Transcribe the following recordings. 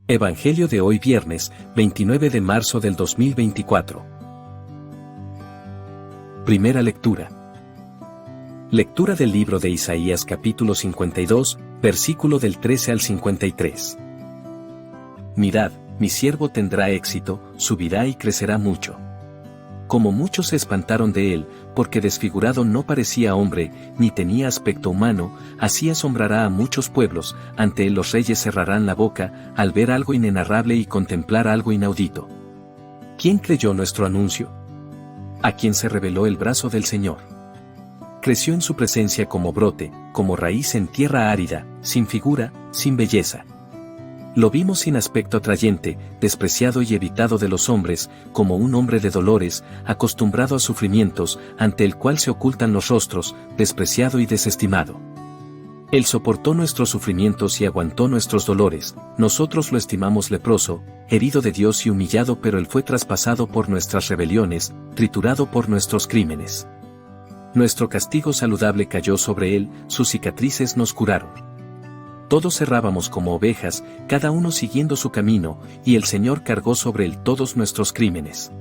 Evangelio de hoy viernes, 29 de marzo del 2024. Primera lectura. Lectura del libro de Isaías capítulo 52, versículo del 13 al 53. Mirad, mi siervo tendrá éxito, subirá y crecerá mucho. Como muchos se espantaron de él, porque desfigurado no parecía hombre, ni tenía aspecto humano, así asombrará a muchos pueblos, ante él los reyes cerrarán la boca, al ver algo inenarrable y contemplar algo inaudito. ¿Quién creyó nuestro anuncio? ¿A quién se reveló el brazo del Señor? Creció en su presencia como brote, como raíz en tierra árida, sin figura, sin belleza. Lo vimos sin aspecto atrayente, despreciado y evitado de los hombres, como un hombre de dolores, acostumbrado a sufrimientos, ante el cual se ocultan los rostros, despreciado y desestimado. Él soportó nuestros sufrimientos y aguantó nuestros dolores, nosotros lo estimamos leproso, herido de Dios y humillado, pero él fue traspasado por nuestras rebeliones, triturado por nuestros crímenes. Nuestro castigo saludable cayó sobre él, sus cicatrices nos curaron. Todos errábamos como ovejas, cada uno siguiendo su camino, y el Señor cargó sobre él todos nuestros crímenes.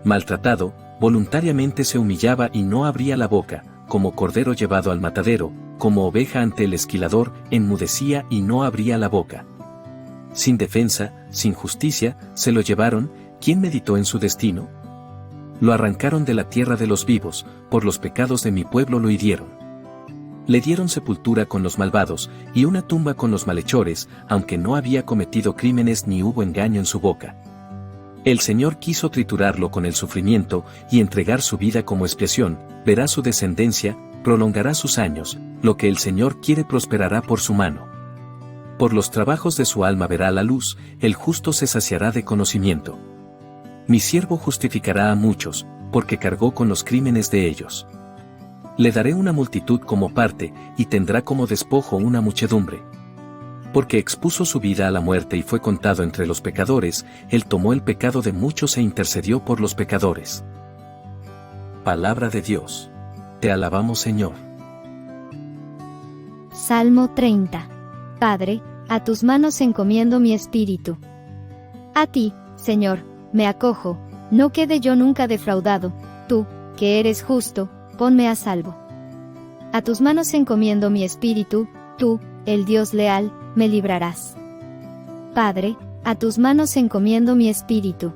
Maltratado, voluntariamente se humillaba y no abría la boca, como cordero llevado al matadero, como oveja ante el esquilador, enmudecía y no abría la boca. Sin defensa, sin justicia, se lo llevaron. ¿Quién meditó en su destino? Lo arrancaron de la tierra de los vivos, por los pecados de mi pueblo lo hirieron. Le dieron sepultura con los malvados, y una tumba con los malhechores, aunque no había cometido crímenes ni hubo engaño en su boca. El Señor quiso triturarlo con el sufrimiento, y entregar su vida como expiación, verá su descendencia, prolongará sus años, lo que el Señor quiere prosperará por su mano. Por los trabajos de su alma verá la luz, el justo se saciará de conocimiento. Mi siervo justificará a muchos, porque cargó con los crímenes de ellos. Le daré una multitud como parte, y tendrá como despojo una muchedumbre. Porque expuso su vida a la muerte y fue contado entre los pecadores, él tomó el pecado de muchos e intercedió por los pecadores. Palabra de Dios. Te alabamos, Señor. Salmo 30. Padre, a tus manos encomiendo mi espíritu. A ti, Señor, me acojo, no quede yo nunca defraudado, tú, que eres justo, ponme a salvo. A tus manos encomiendo mi espíritu, tú, el Dios leal, me librarás. Padre, a tus manos encomiendo mi espíritu.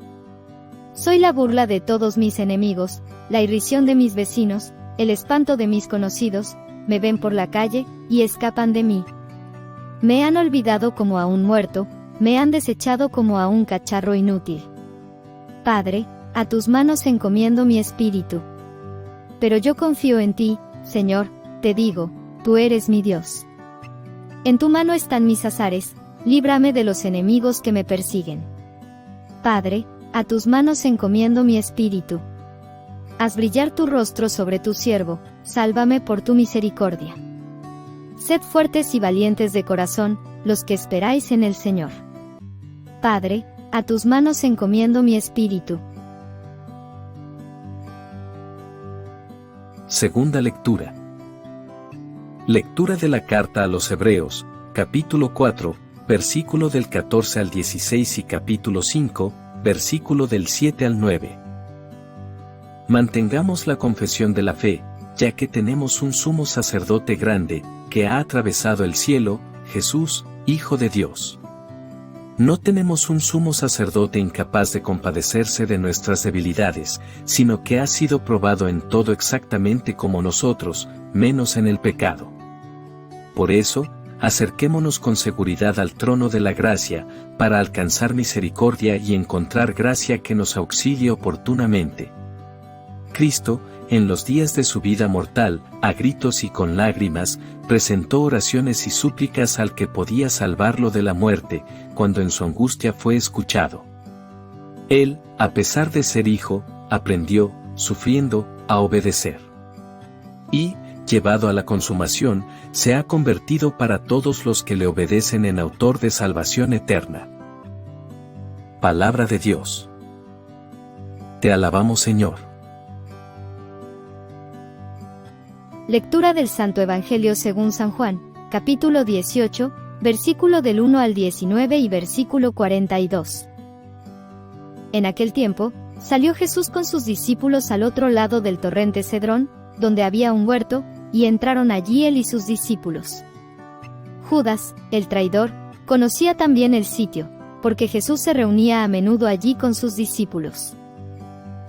Soy la burla de todos mis enemigos, la irrisión de mis vecinos, el espanto de mis conocidos, me ven por la calle, y escapan de mí. Me han olvidado como a un muerto, me han desechado como a un cacharro inútil. Padre, a tus manos encomiendo mi espíritu. Pero yo confío en ti, Señor, te digo, tú eres mi Dios. En tu mano están mis azares, líbrame de los enemigos que me persiguen. Padre, a tus manos encomiendo mi espíritu. Haz brillar tu rostro sobre tu siervo, sálvame por tu misericordia. Sed fuertes y valientes de corazón, los que esperáis en el Señor. Padre, a tus manos encomiendo mi espíritu. Segunda lectura. Lectura de la carta a los Hebreos, capítulo 4, versículo del 14 al 16 y capítulo 5, versículo del 7 al 9. Mantengamos la confesión de la fe, ya que tenemos un sumo sacerdote grande, que ha atravesado el cielo, Jesús, Hijo de Dios. No tenemos un sumo sacerdote incapaz de compadecerse de nuestras debilidades, sino que ha sido probado en todo exactamente como nosotros, menos en el pecado. Por eso, acerquémonos con seguridad al trono de la gracia, para alcanzar misericordia y encontrar gracia que nos auxilie oportunamente. Cristo, en los días de su vida mortal, a gritos y con lágrimas, presentó oraciones y súplicas al que podía salvarlo de la muerte, cuando en su angustia fue escuchado. Él, a pesar de ser hijo, aprendió, sufriendo, a obedecer. Y, llevado a la consumación, se ha convertido para todos los que le obedecen en autor de salvación eterna. Palabra de Dios. Te alabamos, Señor. Lectura del Santo Evangelio según San Juan, capítulo 18, versículo del 1 al 19 y versículo 42. En aquel tiempo, salió Jesús con sus discípulos al otro lado del torrente Cedrón, donde había un huerto, y entraron allí él y sus discípulos. Judas, el traidor, conocía también el sitio, porque Jesús se reunía a menudo allí con sus discípulos.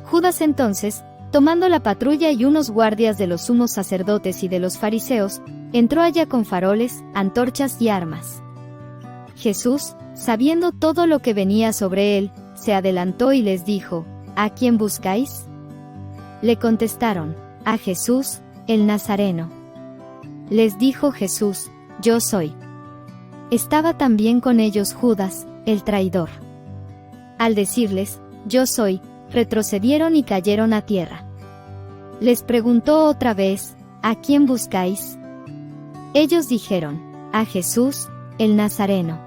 Judas entonces, tomando la patrulla y unos guardias de los sumos sacerdotes y de los fariseos, entró allá con faroles, antorchas y armas. Jesús, sabiendo todo lo que venía sobre él, se adelantó y les dijo: ¿A quién buscáis? Le contestaron: a Jesús, el Nazareno. Les dijo Jesús: yo soy. Estaba también con ellos Judas, el traidor. Al decirles: yo soy, retrocedieron y cayeron a tierra. Les preguntó otra vez: ¿a quién buscáis? Ellos dijeron: a Jesús, el Nazareno.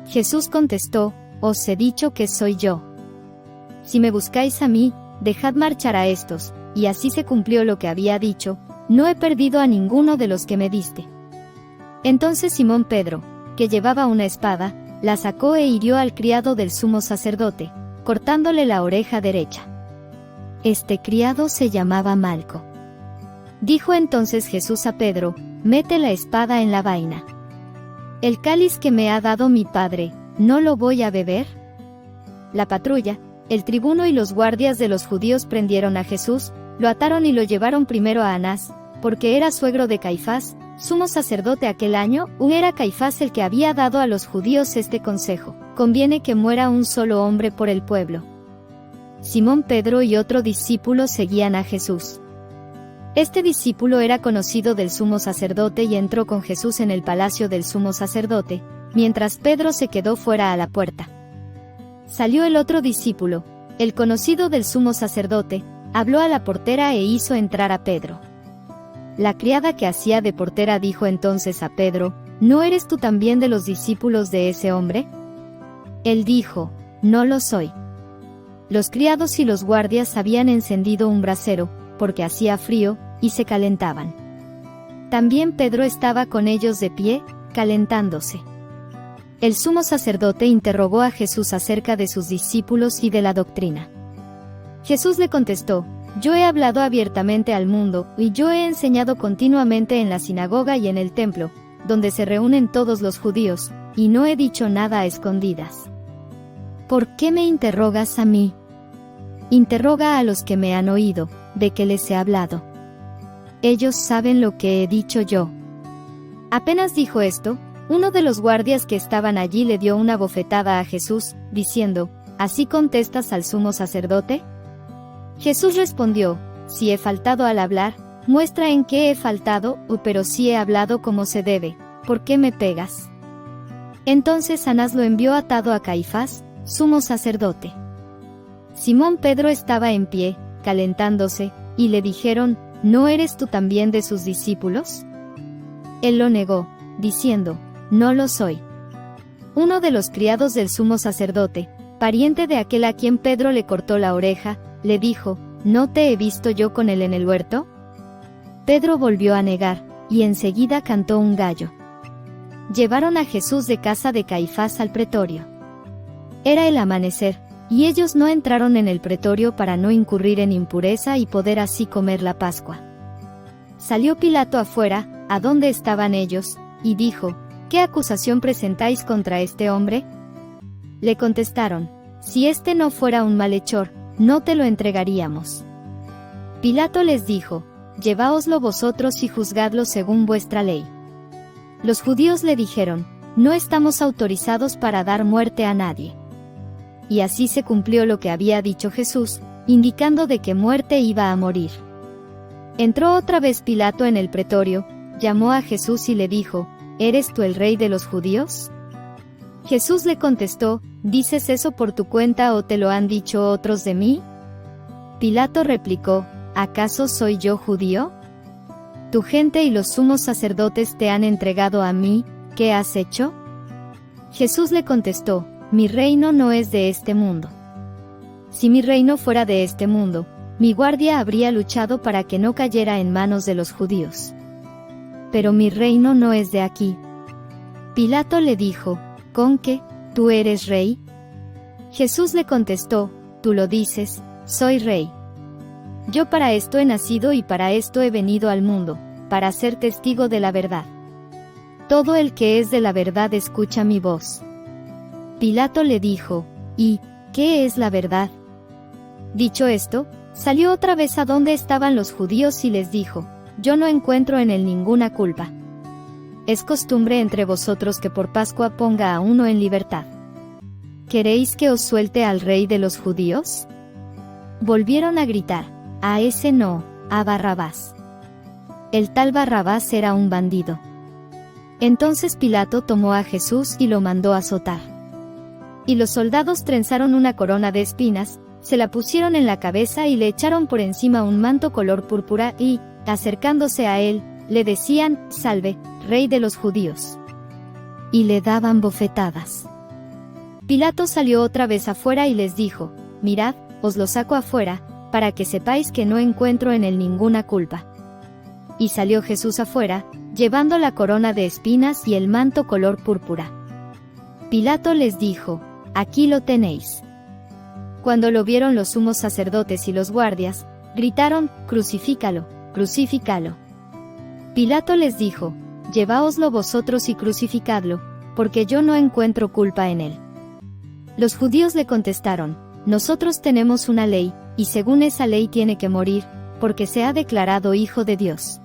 Jesús contestó: os he dicho que soy yo. Si me buscáis a mí, dejad marchar a estos. Y así se cumplió lo que había dicho: no he perdido a ninguno de los que me diste. Entonces Simón Pedro, que llevaba una espada, la sacó e hirió al criado del sumo sacerdote, cortándole la oreja derecha. Este criado se llamaba Malco. Dijo entonces Jesús a Pedro: mete la espada en la vaina. El cáliz que me ha dado mi Padre, ¿no lo voy a beber? La patrulla, el tribuno y los guardias de los judíos prendieron a Jesús, lo ataron y lo llevaron primero a Anás, porque era suegro de Caifás, sumo sacerdote aquel año. Era Caifás el que había dado a los judíos este consejo: conviene que muera un solo hombre por el pueblo. Simón Pedro y otro discípulo seguían a Jesús. Este discípulo era conocido del sumo sacerdote y entró con Jesús en el palacio del sumo sacerdote, mientras Pedro se quedó fuera a la puerta. Salió el otro discípulo, el conocido del sumo sacerdote, habló a la portera e hizo entrar a Pedro. La criada que hacía de portera dijo entonces a Pedro: ¿no eres tú también de los discípulos de ese hombre? Él dijo: no lo soy. Los criados y los guardias habían encendido un brasero, porque hacía frío, y se calentaban. También Pedro estaba con ellos de pie, calentándose. El sumo sacerdote interrogó a Jesús acerca de sus discípulos y de la doctrina. Jesús le contestó: yo he hablado abiertamente al mundo, y yo he enseñado continuamente en la sinagoga y en el templo, donde se reúnen todos los judíos, y no he dicho nada a escondidas. ¿Por qué me interrogas a mí? Interroga a los que me han oído, de qué les he hablado. Ellos saben lo que he dicho yo. Apenas dijo esto, uno de los guardias que estaban allí le dio una bofetada a Jesús, diciendo: ¿así contestas al sumo sacerdote? Jesús respondió: si he faltado al hablar, muestra en qué he faltado, pero si he hablado como se debe, ¿por qué me pegas? Entonces Anás lo envió atado a Caifás, sumo sacerdote. Simón Pedro estaba en pie, calentándose, y le dijeron: ¿no eres tú también de sus discípulos? Él lo negó, diciendo: no lo soy. Uno de los criados del sumo sacerdote, pariente de aquel a quien Pedro le cortó la oreja, le dijo: ¿no te he visto yo con él en el huerto? Pedro volvió a negar, y enseguida cantó un gallo. Llevaron a Jesús de casa de Caifás al pretorio. Era el amanecer, y ellos no entraron en el pretorio para no incurrir en impureza y poder así comer la Pascua. Salió Pilato afuera, a donde estaban ellos, y dijo: ¿qué acusación presentáis contra este hombre? Le contestaron: si este no fuera un malhechor, no te lo entregaríamos. Pilato les dijo: lleváoslo vosotros y juzgadlo según vuestra ley. Los judíos le dijeron: no estamos autorizados para dar muerte a nadie. Y así se cumplió lo que había dicho Jesús, indicando de qué muerte iba a morir. Entró otra vez Pilato en el pretorio, llamó a Jesús y le dijo: ¿eres tú el rey de los judíos? Jesús le contestó: ¿dices eso por tu cuenta o te lo han dicho otros de mí? Pilato replicó: ¿acaso soy yo judío? Tu gente y los sumos sacerdotes te han entregado a mí, ¿qué has hecho? Jesús le contestó: mi reino no es de este mundo. Si mi reino fuera de este mundo, mi guardia habría luchado para que no cayera en manos de los judíos. Pero mi reino no es de aquí. Pilato le dijo, ¿con qué? ¿Tú eres rey? Jesús le contestó, tú lo dices, soy rey. Yo para esto he nacido y para esto he venido al mundo, para ser testigo de la verdad. Todo el que es de la verdad escucha mi voz. Pilato le dijo, ¿y qué es la verdad? Dicho esto, salió otra vez a donde estaban los judíos y les dijo, yo no encuentro en él ninguna culpa. Es costumbre entre vosotros que por Pascua ponga a uno en libertad. ¿Queréis que os suelte al rey de los judíos? Volvieron a gritar, a ese no, a Barrabás. El tal Barrabás era un bandido. Entonces Pilato tomó a Jesús y lo mandó azotar. Y los soldados trenzaron una corona de espinas, se la pusieron en la cabeza y le echaron por encima un manto color púrpura y, acercándose a él, le decían, salve, rey de los judíos. Y le daban bofetadas. Pilato salió otra vez afuera y les dijo, mirad, os lo saco afuera, para que sepáis que no encuentro en él ninguna culpa. Y salió Jesús afuera, llevando la corona de espinas y el manto color púrpura. Pilato les dijo, aquí lo tenéis. Cuando lo vieron los sumos sacerdotes y los guardias, gritaron, crucifícalo, crucifícalo. Pilato les dijo, lleváoslo vosotros y crucificadlo, porque yo no encuentro culpa en él. Los judíos le contestaron, nosotros tenemos una ley, y según esa ley tiene que morir, porque se ha declarado hijo de Dios.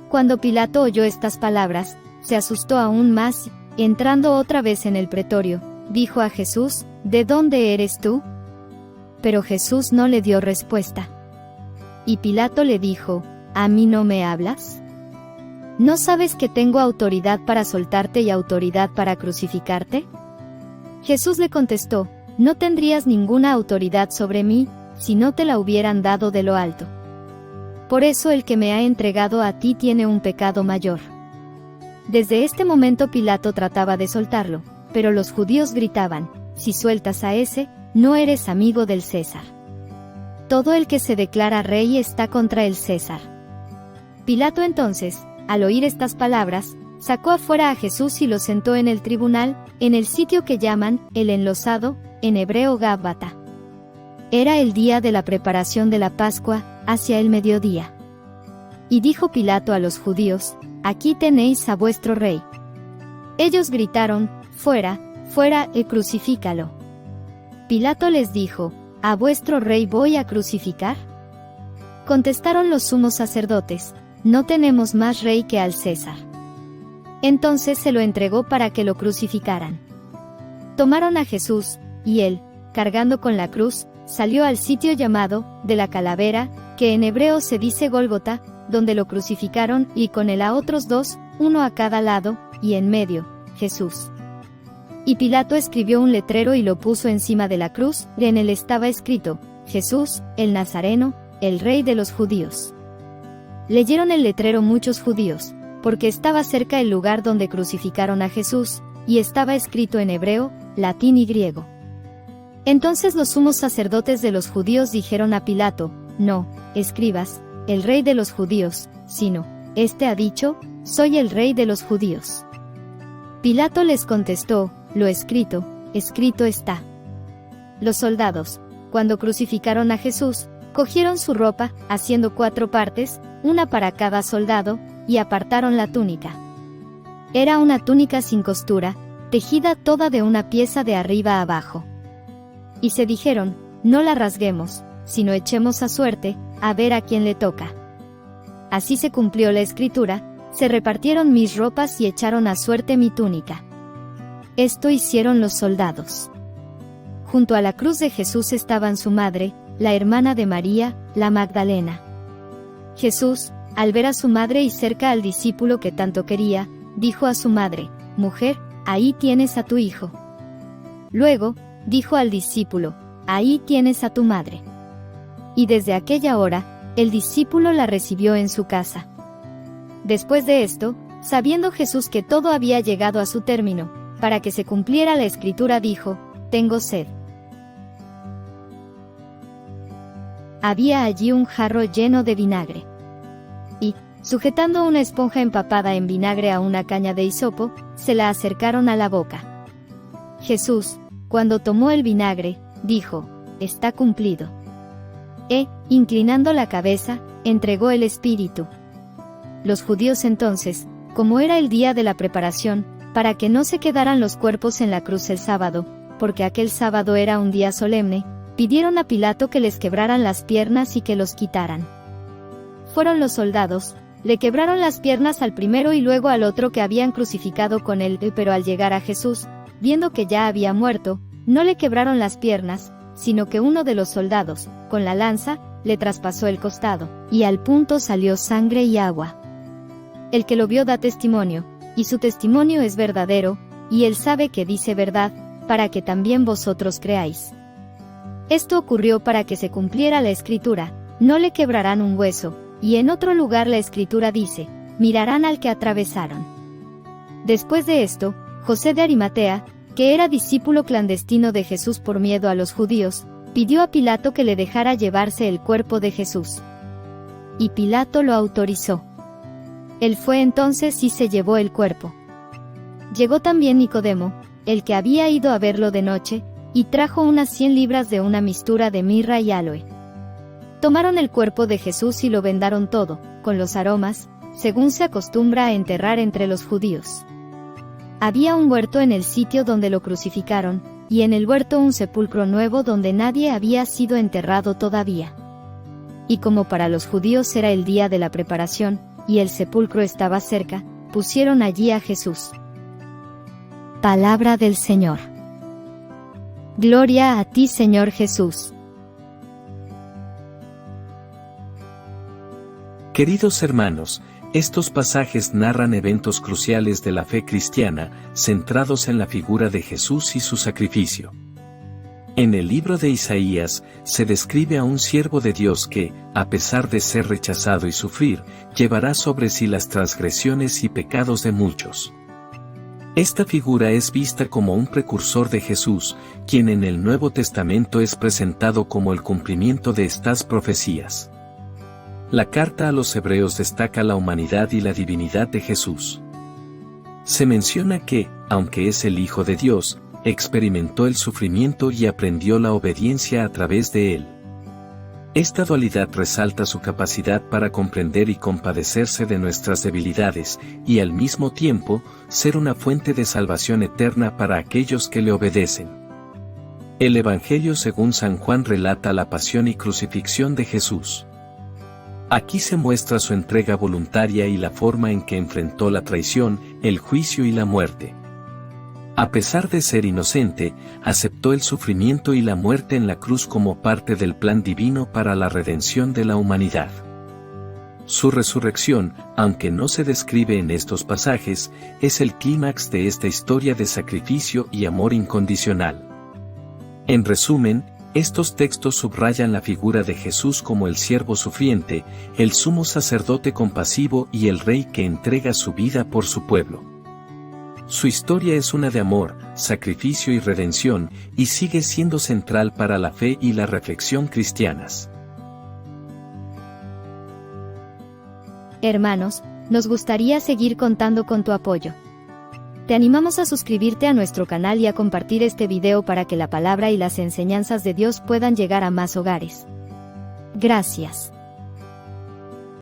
Cuando Pilato oyó estas palabras, se asustó aún más, y, entrando otra vez en el pretorio, dijo a Jesús, ¿de dónde eres tú? Pero Jesús no le dio respuesta. Y Pilato le dijo, ¿a mí no me hablas? ¿No sabes que tengo autoridad para soltarte y autoridad para crucificarte? Jesús le contestó, no tendrías ninguna autoridad sobre mí, si no te la hubieran dado de lo alto. Por eso el que me ha entregado a ti tiene un pecado mayor. Desde este momento Pilato trataba de soltarlo, pero los judíos gritaban, si sueltas a ese, no eres amigo del César. Todo el que se declara rey está contra el César. Pilato entonces, al oír estas palabras, sacó afuera a Jesús y lo sentó en el tribunal, en el sitio que llaman, el enlosado, en hebreo Gábata. Era el día de la preparación de la Pascua, hacia el mediodía. Y dijo Pilato a los judíos, aquí tenéis a vuestro rey. Ellos gritaron, fuera, fuera, y crucifícalo. Pilato les dijo, ¿a vuestro rey voy a crucificar? Contestaron los sumos sacerdotes, no tenemos más rey que al César. Entonces se lo entregó para que lo crucificaran. Tomaron a Jesús, y él, cargando con la cruz, salió al sitio llamado, de la calavera, que en hebreo se dice Gólgota, donde lo crucificaron, y con él a otros dos, uno a cada lado, y en medio, Jesús. Y Pilato escribió un letrero y lo puso encima de la cruz, y en él estaba escrito, Jesús, el Nazareno, el rey de los judíos. Leyeron el letrero muchos judíos, porque estaba cerca el lugar donde crucificaron a Jesús, y estaba escrito en hebreo, latín y griego. Entonces los sumos sacerdotes de los judíos dijeron a Pilato, no, escribas, el rey de los judíos, sino, este ha dicho, soy el rey de los judíos. Pilato les contestó, lo escrito, escrito está. Los soldados, cuando crucificaron a Jesús, cogieron su ropa, haciendo 4 partes, una para cada soldado, y apartaron la túnica. Era una túnica sin costura, tejida toda de una pieza de arriba a abajo. Y se dijeron, no la rasguemos, sino echemos a suerte, a ver a quién le toca. Así se cumplió la escritura, se repartieron mis ropas y echaron a suerte mi túnica. Esto hicieron los soldados. Junto a la cruz de Jesús estaban su madre, la hermana de María, la Magdalena. Jesús, al ver a su madre y cerca al discípulo que tanto quería, dijo a su madre, mujer, ahí tienes a tu hijo. Luego, dijo al discípulo, ahí tienes a tu madre. Y desde aquella hora, el discípulo la recibió en su casa. Después de esto, sabiendo Jesús que todo había llegado a su término, para que se cumpliera la escritura dijo, tengo sed. Había allí un jarro lleno de vinagre. Y, sujetando una esponja empapada en vinagre a una caña de hisopo, se la acercaron a la boca. Jesús, cuando tomó el vinagre, dijo: «Está cumplido». Inclinando la cabeza, entregó el espíritu. Los judíos entonces, como era el día de la preparación, para que no se quedaran los cuerpos en la cruz el sábado, porque aquel sábado era un día solemne, pidieron a Pilato que les quebraran las piernas y que los quitaran. Fueron los soldados, le quebraron las piernas al primero y luego al otro que habían crucificado con él, pero al llegar a Jesús, viendo que ya había muerto, no le quebraron las piernas, sino que uno de los soldados, con la lanza, le traspasó el costado, y al punto salió sangre y agua. El que lo vio da testimonio, y su testimonio es verdadero, y él sabe que dice verdad, para que también vosotros creáis. Esto ocurrió para que se cumpliera la escritura: no le quebrarán un hueso, y en otro lugar la escritura dice: mirarán al que atravesaron. Después de esto, José de Arimatea, que era discípulo clandestino de Jesús por miedo a los judíos, pidió a Pilato que le dejara llevarse el cuerpo de Jesús. Y Pilato lo autorizó. Él fue entonces y se llevó el cuerpo. Llegó también Nicodemo, el que había ido a verlo de noche, y trajo unas 100 libras de una mistura de mirra y áloe. Tomaron el cuerpo de Jesús y lo vendaron todo, con los aromas, según se acostumbra a enterrar entre los judíos. Había un huerto en el sitio donde lo crucificaron, y en el huerto un sepulcro nuevo donde nadie había sido enterrado todavía. Y como para los judíos era el día de la preparación, y el sepulcro estaba cerca, pusieron allí a Jesús. Palabra del Señor. Gloria a ti, Señor Jesús. Queridos hermanos, estos pasajes narran eventos cruciales de la fe cristiana, centrados en la figura de Jesús y su sacrificio. En el libro de Isaías, se describe a un siervo de Dios que, a pesar de ser rechazado y sufrir, llevará sobre sí las transgresiones y pecados de muchos. Esta figura es vista como un precursor de Jesús, quien en el Nuevo Testamento es presentado como el cumplimiento de estas profecías. La carta a los Hebreos destaca la humanidad y la divinidad de Jesús. Se menciona que, aunque es el Hijo de Dios, experimentó el sufrimiento y aprendió la obediencia a través de él. Esta dualidad resalta su capacidad para comprender y compadecerse de nuestras debilidades, y al mismo tiempo, ser una fuente de salvación eterna para aquellos que le obedecen. El Evangelio según San Juan relata la pasión y crucifixión de Jesús. Aquí se muestra su entrega voluntaria y la forma en que enfrentó la traición, el juicio y la muerte. A pesar de ser inocente, aceptó el sufrimiento y la muerte en la cruz como parte del plan divino para la redención de la humanidad. Su resurrección, aunque no se describe en estos pasajes, es el clímax de esta historia de sacrificio y amor incondicional. En resumen, estos textos subrayan la figura de Jesús como el siervo sufriente, el sumo sacerdote compasivo y el rey que entrega su vida por su pueblo. Su historia es una de amor, sacrificio y redención, y sigue siendo central para la fe y la reflexión cristianas. Hermanos, nos gustaría seguir contando con tu apoyo. Te animamos a suscribirte a nuestro canal y a compartir este video para que la palabra y las enseñanzas de Dios puedan llegar a más hogares. Gracias.